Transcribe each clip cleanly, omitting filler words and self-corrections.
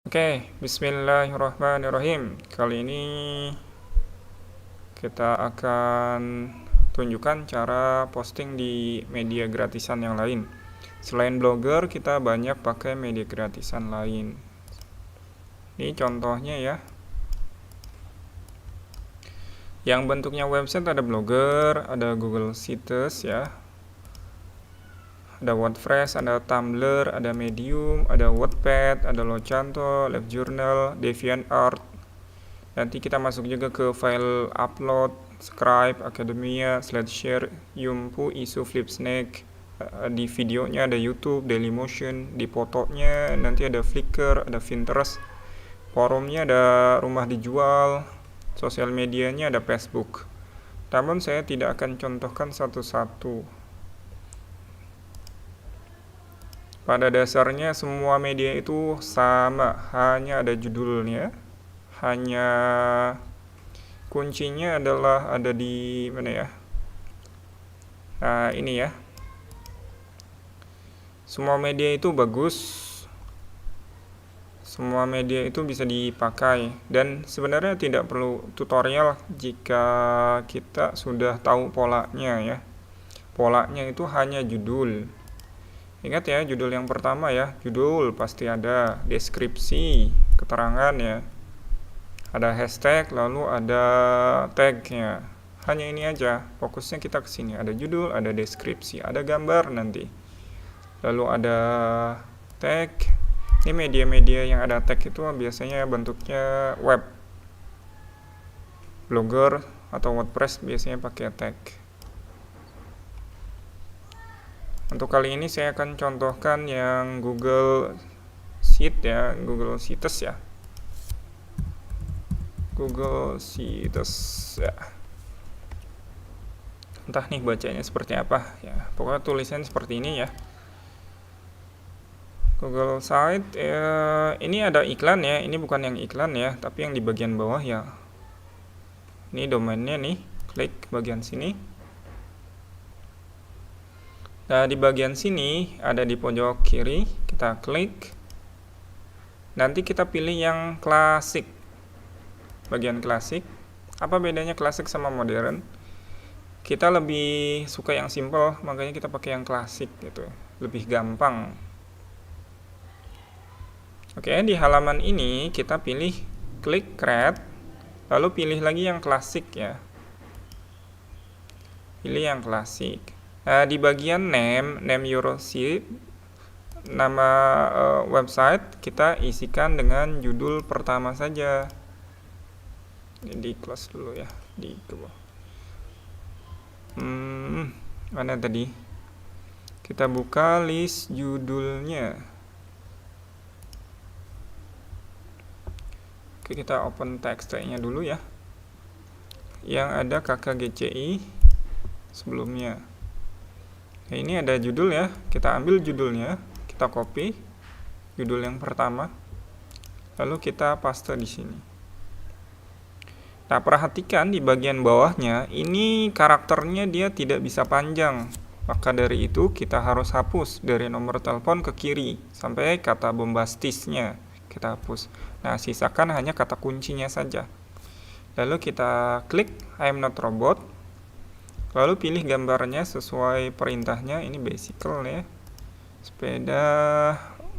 Oke, bismillahirrahmanirrahim. Kali ini kita akan tunjukkan cara posting di media gratisan yang lain. Selain Blogger, kita banyak pakai media gratisan lain. Ini contohnya ya. Yang bentuknya website ada Blogger, ada Google Sites ya. Ada WordPress, ada Tumblr, ada Medium, ada Wattpad, ada Locanto, LiveJournal, DeviantArt. Nanti kita masuk juga ke file upload, Scribe, Academia, SlideShare, Yumpu, Isu, Flipsnake. Di videonya ada YouTube, Dailymotion, di fotonya nanti ada Flickr, ada Pinterest. Forumnya ada Rumah Dijual, sosial medianya ada Facebook. Namun saya tidak akan contohkan satu-satu. Pada dasarnya semua media itu sama, hanya ada judulnya. Hanya kuncinya adalah ada di mana ya? Nah, ini ya. Semua media itu bagus. Semua media itu bisa dipakai dan sebenarnya tidak perlu tutorial jika kita sudah tahu polanya ya. Polanya itu hanya judul. Ingat ya, judul yang pertama ya, judul pasti ada, deskripsi, keterangan ya. Ada hashtag, lalu ada tagnya. Hanya ini aja, fokusnya kita ke sini. Ada judul, ada deskripsi, ada gambar nanti. Lalu ada tag. Ini media-media yang ada tag itu biasanya bentuknya web. Blogger atau WordPress biasanya pakai tag. Untuk kali ini saya akan contohkan yang Google Sheet ya, Google Sheets ya. Google Sheets ya. Entah nih bacanya seperti apa ya. Pokoknya tulisan seperti ini ya. Google Site ini ada iklan ya. Ini bukan yang iklan ya, tapi yang di bagian bawah ya. Ini domainnya nih. Klik bagian sini. Nah, di bagian sini ada di pojok kiri, kita klik. Nanti kita pilih yang klasik. Bagian klasik. Apa bedanya klasik sama modern? Kita lebih suka yang simple, makanya kita pakai yang klasik gitu. Lebih gampang. Oke, di halaman ini kita pilih klik create, lalu pilih lagi yang klasik ya. Pilih yang klasik. Di bagian name your site, nama website kita isikan dengan judul pertama saja. Di close dulu ya, di bawah. Mana tadi? Kita buka list judulnya. Oke, kita open text-nya dulu ya. Yang ada KKGCI sebelumnya. Nah, ini ada judul ya, kita ambil judulnya, kita copy judul yang pertama, lalu kita paste di sini. Nah, perhatikan di bagian bawahnya, ini karakternya dia tidak bisa panjang, maka dari itu kita harus hapus dari nomor telepon ke kiri sampai kata bombastisnya kita hapus. Nah, sisakan hanya kata kuncinya saja. Lalu kita klik I am not robot. Lalu pilih gambarnya sesuai perintahnya. Ini bicycle ya. Sepeda.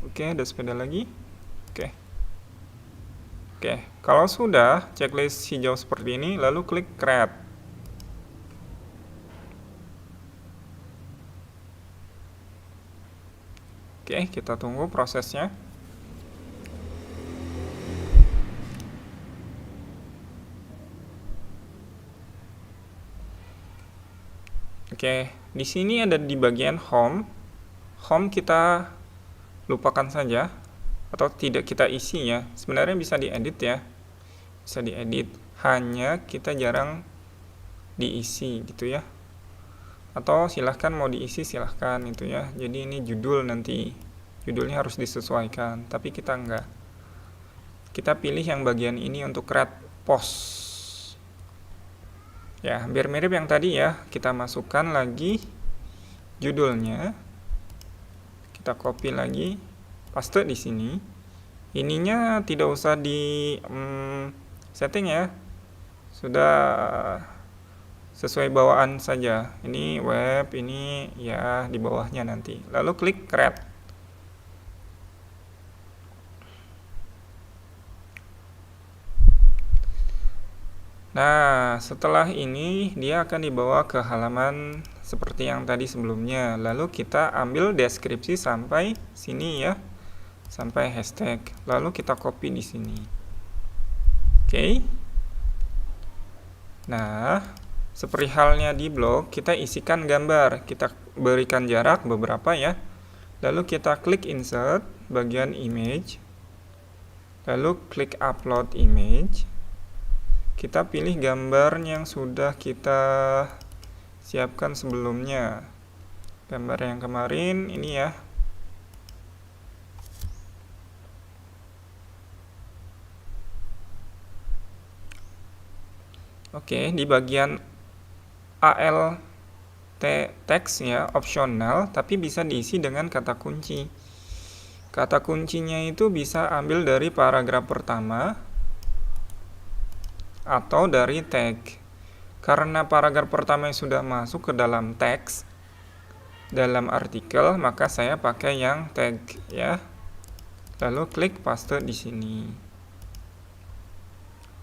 Oke, ada sepeda lagi. Oke. Kalau sudah checklist hijau seperti ini, lalu klik create. Oke, kita tunggu prosesnya. Oke, di sini ada di bagian home. Home kita lupakan saja atau tidak kita isi ya. Sebenarnya bisa diedit ya. Bisa diedit, hanya kita jarang diisi gitu ya. Atau silahkan mau diisi silahkan itu ya. Jadi ini judul nanti. Judulnya harus disesuaikan, tapi kita enggak. Kita pilih yang bagian ini untuk create post. Ya, hampir mirip yang tadi ya. Kita masukkan lagi judulnya. Kita copy lagi, paste di sini. Ininya tidak usah di setting ya, sudah sesuai bawaan saja. Ini web, ini ya di bawahnya nanti. Lalu klik create. Nah, setelah ini dia akan dibawa ke halaman seperti yang tadi sebelumnya. Lalu kita ambil deskripsi sampai sini ya, sampai hashtag. Lalu kita copy di sini. Oke. Nah, seperti halnya di blog, kita isikan gambar. Kita berikan jarak beberapa ya. Lalu kita klik insert bagian image. Lalu klik upload image. Kita pilih gambar yang sudah kita siapkan sebelumnya. Gambar yang kemarin ini ya. Oke, di bagian alt text ya, opsional, tapi bisa diisi dengan kata kunci. Kata kuncinya itu bisa ambil dari paragraf pertama atau dari tag. Karena paragraf pertama yang sudah masuk ke dalam teks, dalam artikel, maka saya pakai yang tag ya. Lalu klik paste di sini.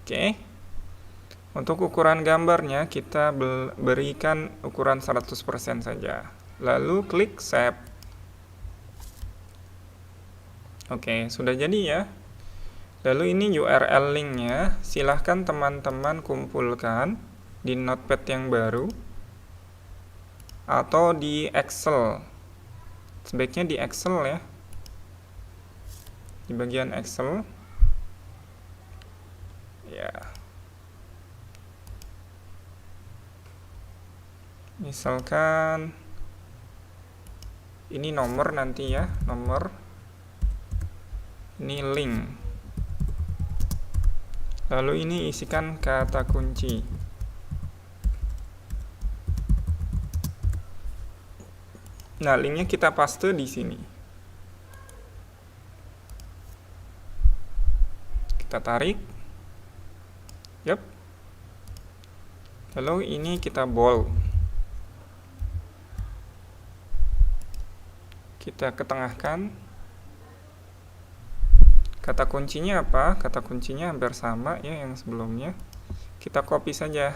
Oke. Untuk ukuran gambarnya kita berikan ukuran 100% saja. Lalu klik save. Oke, sudah jadi ya. Lalu ini URL linknya, silahkan teman-teman kumpulkan di notepad yang baru atau di Excel. Sebaiknya di Excel ya, di bagian Excel ya. Misalkan ini nomor nanti ya, nomor, ini link. Lalu ini isikan kata kunci. Nah, linknya kita paste di sini. Kita tarik. Yap. Lalu ini kita bold. Kita ketengahkan. Kata kuncinya apa? Kata kuncinya hampir sama ya yang sebelumnya. Kita copy saja.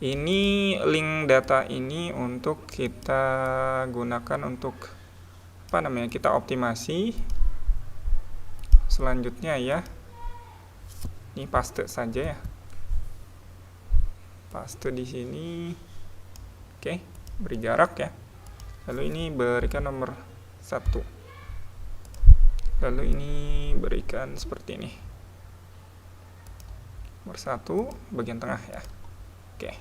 Ini link data ini untuk kita gunakan untuk apa namanya? Kita optimasi. Selanjutnya ya. Ini paste saja ya. Paste di sini. Oke, beri jarak ya. Lalu ini berikan nomor 1. Lalu ini berikan seperti ini. Nomor 1 bagian tengah ya. Oke.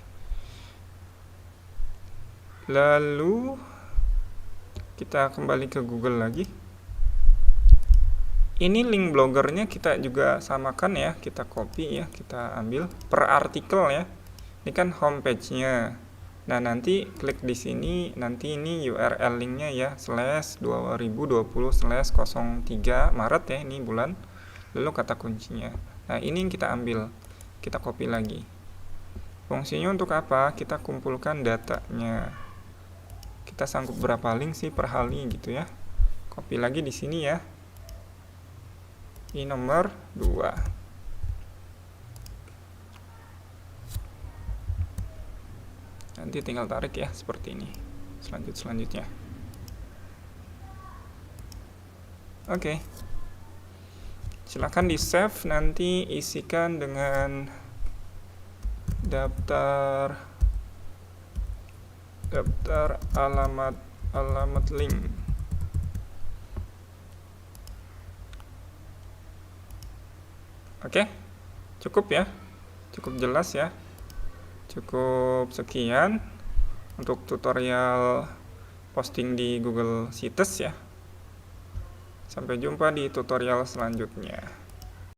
Lalu kita kembali ke Google lagi. Ini link blogernya kita juga samakan ya, kita copy ya, kita ambil per artikel ya. Ini kan homepage-nya. Nah, nanti klik di sini, nanti ini URL linknya ya, /2020/03 Maret ya, ini bulan. Lalu kata kuncinya. Nah, ini yang kita ambil, kita copy lagi. Fungsinya untuk apa? Kita kumpulkan datanya. Kita sanggup berapa link sih per hari gitu ya. Copy lagi di sini ya. Ini nomor 2. Nanti tinggal tarik ya seperti ini. Selanjutnya. Oke. Silakan di save, nanti isikan dengan daftar alamat link. Oke. Cukup ya. Cukup jelas ya. Cukup sekian untuk tutorial posting di Google Sheets ya. Sampai jumpa di tutorial selanjutnya.